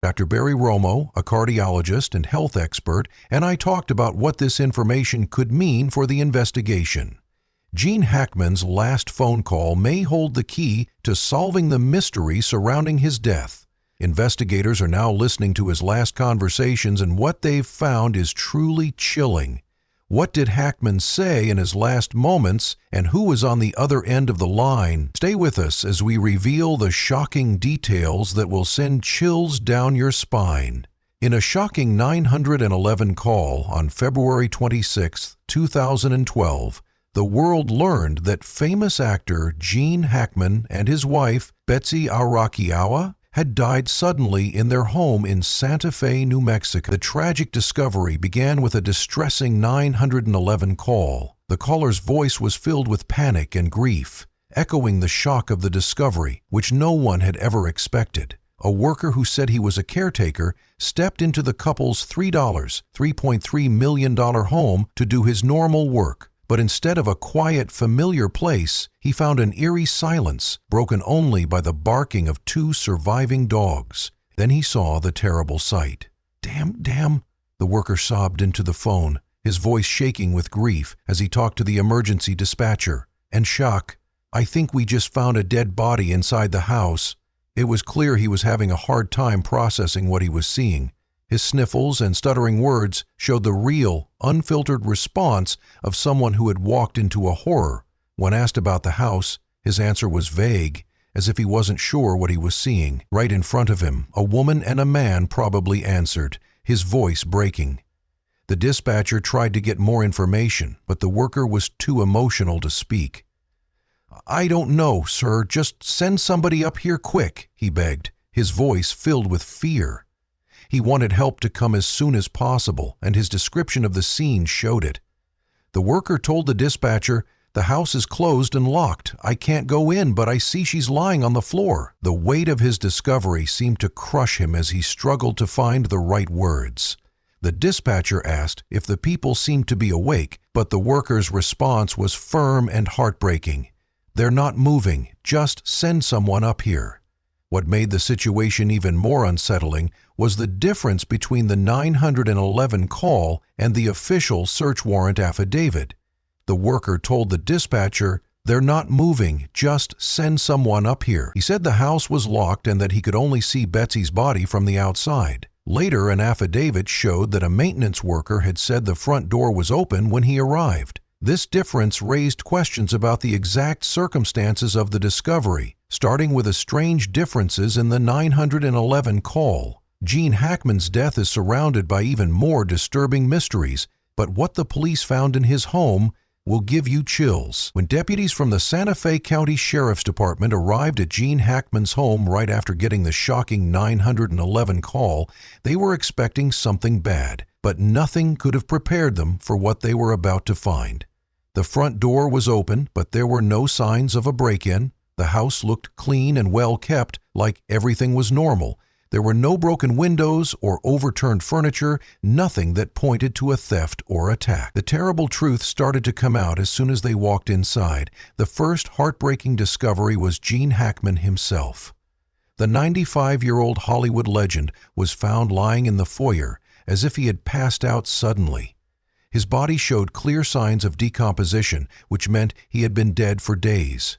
Dr. Barry Romo, a cardiologist and health expert, and I talked about what this information could mean for the investigation. Gene Hackman's last phone call may hold the key to solving the mystery surrounding his death. Investigators are now listening to his last conversations, and what they've found is truly chilling. What did Hackman say in his last moments, and who was on the other end of the line? Stay with us as we reveal the shocking details that will send chills down your spine. In a shocking 911 call on February 26, 2012, the world learned that famous actor Gene Hackman and his wife, Betsy Arakawa, had died suddenly in their home in Santa Fe, New Mexico. The tragic discovery began with a distressing 911 call. The caller's voice was filled with panic and grief, echoing the shock of the discovery, which no one had ever expected. A worker who said he was a caretaker stepped into the couple's $3.3 million home to do his normal work. But instead of a quiet, familiar place, he found an eerie silence, broken only by the barking of two surviving dogs. Then he saw the terrible sight. Damn, the worker sobbed into the phone, his voice shaking with grief as he talked to the emergency dispatcher. And shock, I think we just found a dead body inside the house. It was clear he was having a hard time processing what he was seeing. His sniffles and stuttering words showed the real, unfiltered response of someone who had walked into a horror. When asked about the house, his answer was vague, as if he wasn't sure what he was seeing. Right in front of him, a woman and a man probably answered, his voice breaking. The dispatcher tried to get more information, but the worker was too emotional to speak. "I don't know, sir. Just send somebody up here quick," he begged, his voice filled with fear. He wanted help to come as soon as possible, and his description of the scene showed it. The worker told the dispatcher, "The house is closed and locked. I can't go in, but I see she's lying on the floor." The weight of his discovery seemed to crush him as he struggled to find the right words. The dispatcher asked if the people seemed to be awake, but the worker's response was firm and heartbreaking. "They're not moving. Just send someone up here." What made the situation even more unsettling was the difference between the 911 call and the official search warrant affidavit. The worker told the dispatcher, "They're not moving, just send someone up here." He said the house was locked and that he could only see Betsy's body from the outside. Later, an affidavit showed that a maintenance worker had said the front door was open when he arrived. This difference raised questions about the exact circumstances of the discovery, starting with the strange differences in the 911 call. Gene Hackman's death is surrounded by even more disturbing mysteries, but what the police found in his home will give you chills. When deputies from the Santa Fe County Sheriff's Department arrived at Gene Hackman's home right after getting the shocking 911 call, they were expecting something bad, but nothing could have prepared them for what they were about to find. The front door was open, but there were no signs of a break-in. The house looked clean and well kept, like everything was normal. There were no broken windows or overturned furniture, nothing that pointed to a theft or attack. The terrible truth started to come out as soon as they walked inside. The first heartbreaking discovery was Gene Hackman himself. The 95-year-old Hollywood legend was found lying in the foyer as if he had passed out suddenly. His body showed clear signs of decomposition, which meant he had been dead for days.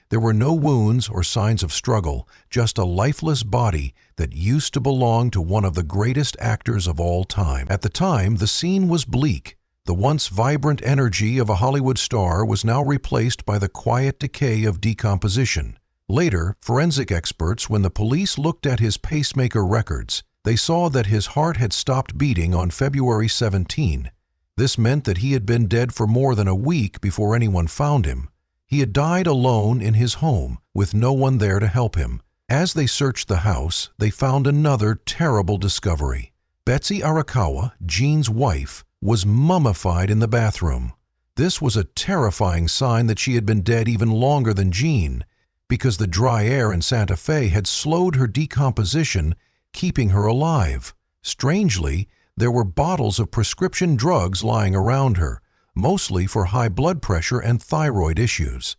There were no wounds or signs of struggle, just a lifeless body that used to belong to one of the greatest actors of all time. At the time, the scene was bleak. The once vibrant energy of a Hollywood star was now replaced by the quiet decay of decomposition. Later, forensic experts, when the police looked at his pacemaker records, they saw that his heart had stopped beating on February 17. This meant that he had been dead for more than a week before anyone found him. He had died alone in his home, with no one there to help him. As they searched the house, they found another terrible discovery. Betsy Arakawa, Gene's wife, was mummified in the bathroom. This was a terrifying sign that she had been dead even longer than Gene, because the dry air in Santa Fe had slowed her decomposition, keeping her alive. Strangely, there were bottles of prescription drugs lying around her, mostly for high blood pressure and thyroid issues.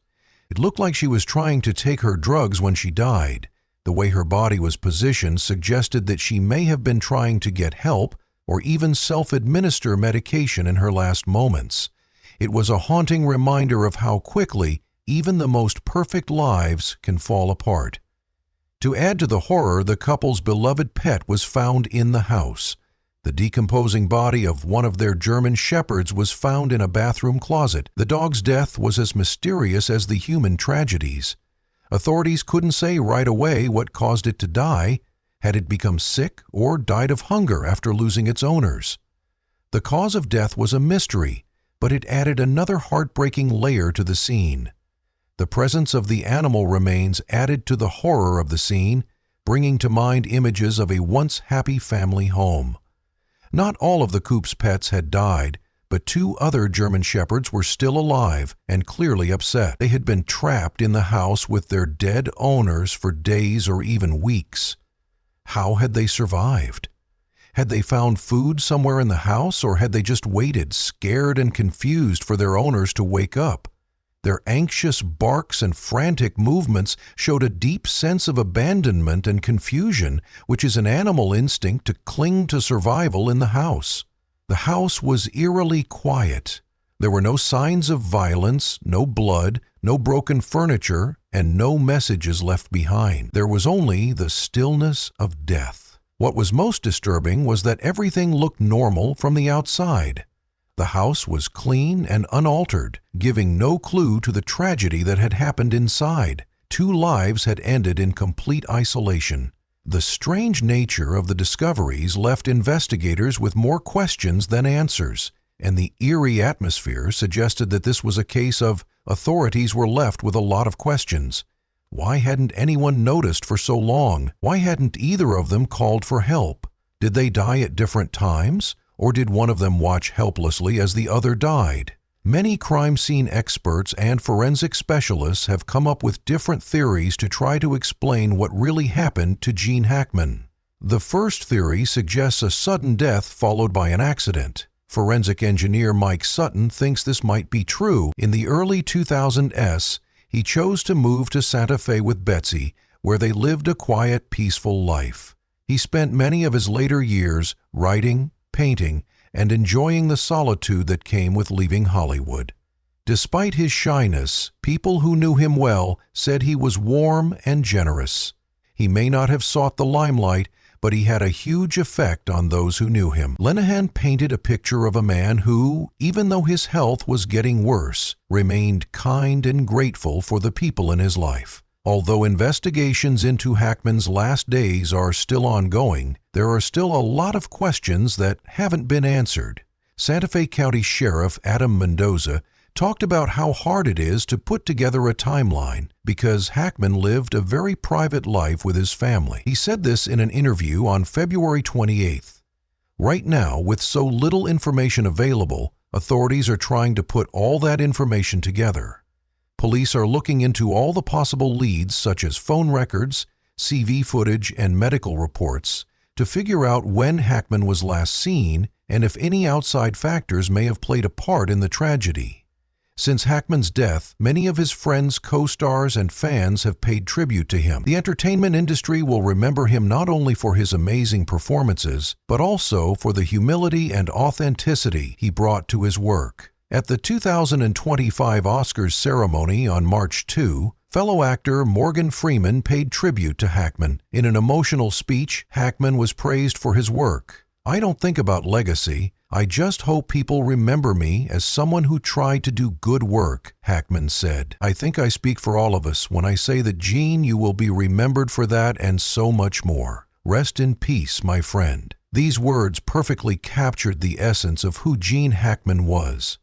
It looked like she was trying to take her drugs when she died. The way her body was positioned suggested that she may have been trying to get help or even self-administer medication in her last moments. It was a haunting reminder of how quickly even the most perfect lives can fall apart. To add to the horror, the couple's beloved pet was found in the house. The decomposing body of one of their German shepherds was found in a bathroom closet. The dog's death was as mysterious as the human tragedies. Authorities couldn't say right away what caused it to die. Had it become sick or died of hunger after losing its owners? The cause of death was a mystery, but it added another heartbreaking layer to the scene. The presence of the animal remains added to the horror of the scene, bringing to mind images of a once happy family home. Not all of the coop's pets had died, but 2 other German shepherds were still alive and clearly upset. They had been trapped in the house with their dead owners for days or even weeks. How had they survived? Had they found food somewhere in the house, or had they just waited, scared and confused, for their owners to wake up? Their anxious barks and frantic movements showed a deep sense of abandonment and confusion, which is an animal instinct to cling to survival in the house. The house was eerily quiet. There were no signs of violence, no blood, no broken furniture, and no messages left behind. There was only the stillness of death. What was most disturbing was that everything looked normal from the outside. The house was clean and unaltered, giving no clue to the tragedy that had happened inside. 2 lives had ended in complete isolation. The strange nature of the discoveries left investigators with more questions than answers, and the eerie atmosphere suggested that this was a case of authorities were left with a lot of questions. Why hadn't anyone noticed for so long? Why hadn't either of them called for help? Did they die at different times? Or did one of them watch helplessly as the other died? Many crime scene experts and forensic specialists have come up with different theories to try to explain what really happened to Gene Hackman. The first theory suggests a sudden death followed by an accident. Forensic engineer Mike Sutton thinks this might be true. In the early 2000s, he chose to move to Santa Fe with Betsy, where they lived a quiet, peaceful life. He spent many of his later years writing, painting, and enjoying the solitude that came with leaving Hollywood. Despite his shyness, people who knew him well said he was warm and generous. He may not have sought the limelight, but he had a huge effect on those who knew him. Linehan painted a picture of a man who, even though his health was getting worse, remained kind and grateful for the people in his life. Although investigations into Hackman's last days are still ongoing, there are still a lot of questions that haven't been answered. Santa Fe County Sheriff Adam Mendoza talked about how hard it is to put together a timeline because Hackman lived a very private life with his family. He said this in an interview on February 28th. Right now, with so little information available, authorities are trying to put all that information together. Police are looking into all the possible leads such as phone records, CV footage, and medical reports to figure out when Hackman was last seen and if any outside factors may have played a part in the tragedy. Since Hackman's death, many of his friends, co-stars, and fans have paid tribute to him. The entertainment industry will remember him not only for his amazing performances, but also for the humility and authenticity he brought to his work. At the 2025 Oscars ceremony on March 2, fellow actor Morgan Freeman paid tribute to Hackman. In an emotional speech, Hackman was praised for his work. "I don't think about legacy. I just hope people remember me as someone who tried to do good work," Hackman said. "I think I speak for all of us when I say that, Gene, you will be remembered for that and so much more. Rest in peace, my friend." These words perfectly captured the essence of who Gene Hackman was.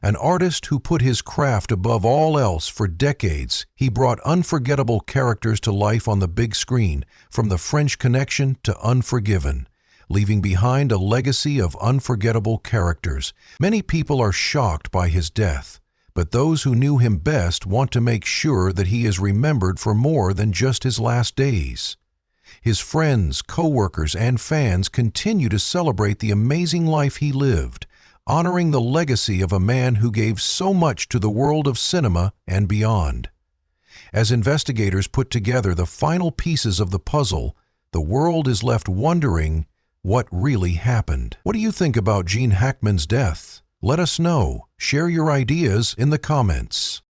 An artist who put his craft above all else for decades, he brought unforgettable characters to life on the big screen, from The French Connection to Unforgiven, leaving behind a legacy of unforgettable characters. Many people are shocked by his death, but those who knew him best want to make sure that he is remembered for more than just his last days. His friends, co-workers, and fans continue to celebrate the amazing life he lived, honoring the legacy of a man who gave so much to the world of cinema and beyond. As investigators put together the final pieces of the puzzle, the world is left wondering what really happened. What do you think about Gene Hackman's death? Let us know. Share your ideas in the comments.